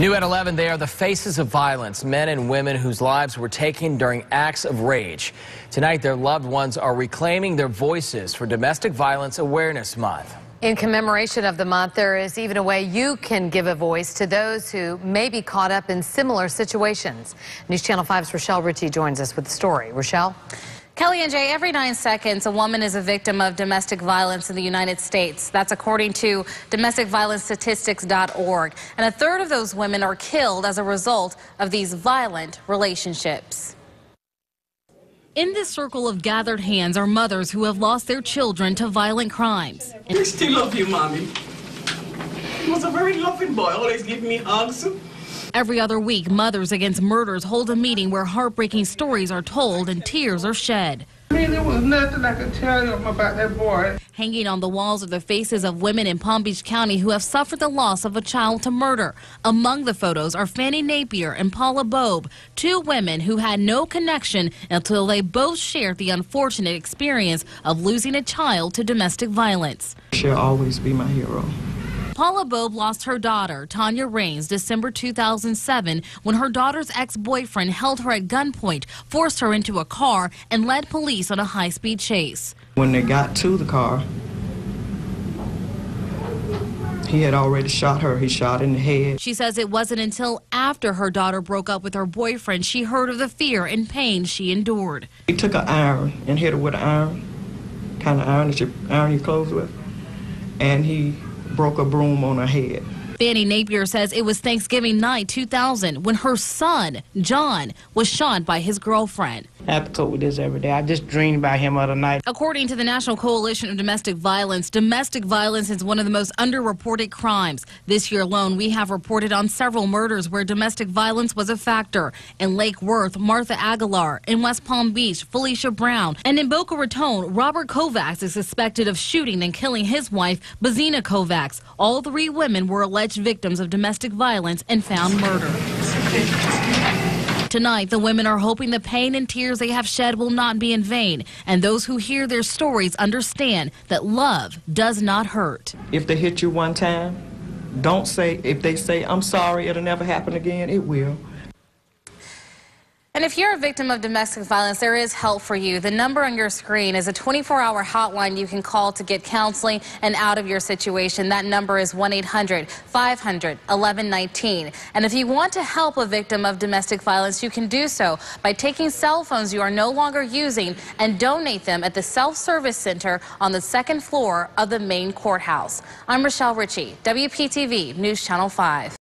New at 11, they are the faces of violence, men and women whose lives were taken during acts of rage. Tonight, their loved ones are reclaiming their voices for Domestic Violence Awareness Month. In commemoration of the month, there is even a way you can give a voice to those who may be caught up in similar situations. News Channel 5's Rochelle Ritchie joins us with the story. Rochelle? Kelly and Jay, every 9 seconds, a woman is a victim of domestic violence in the United States. That's according to domesticviolencestatistics.org. And a third of those women are killed as a result of these violent relationships. In this circle of gathered hands are mothers who have lost their children to violent crimes. I still love you, Mommy. He was a very loving boy, always giving me hugs. Every other week, Mothers Against Murders hold a meeting where heartbreaking stories are told and tears are shed. I mean, there was nothing I could tell them about that boy. Hanging on the walls are the faces of women in Palm Beach County who have suffered the loss of a child to murder. Among the photos are Fannie Napier and Paula Bobe, two women who had no connection until they both shared the unfortunate experience of losing a child to domestic violence. She'll always be my hero. Paula Bobe lost her daughter, Tanya Rains, December 2007, when her daughter's ex-boyfriend held her at gunpoint, forced her into a car, and led police on a high-speed chase. When they got to the car, he had already shot her. He shot in the head. She says it wasn't until after her daughter broke up with her boyfriend she heard of the fear and pain she endured. He took an iron and hit her with an iron, kind of iron that you iron your clothes with, and he broke a broom on her head. Fannie Napier says it was Thanksgiving night 2000 when her son, John, was shot by his girlfriend. I have to cope with this every day. I just dreamed about him the other night. According to the National Coalition of Domestic Violence is one of the most underreported crimes. This year alone, we have reported on several murders where domestic violence was a factor. In Lake Worth, Martha Aguilar. In West Palm Beach, Felicia Brown. And in Boca Raton, Robert Kovacs is suspected of shooting and killing his wife, Bazina Kovacs. All 3 women were alleged victims of domestic violence and found murdered. Tonight, the women are hoping the pain and tears they have shed will not be in vain, and those who hear their stories understand that love does not hurt. If they hit you one time, don't say, if they say, I'm sorry, it'll never happen again, it will. And if you're a victim of domestic violence, there is help for you. The number on your screen is a 24-hour hotline you can call to get counseling and out of your situation. That number is 1-800-500-1119. And if you want to help a victim of domestic violence, you can do so by taking cell phones you are no longer using and donate them at the self-service center on the 2nd floor of the main courthouse. I'm Rochelle Ritchie, WPTV News Channel 5.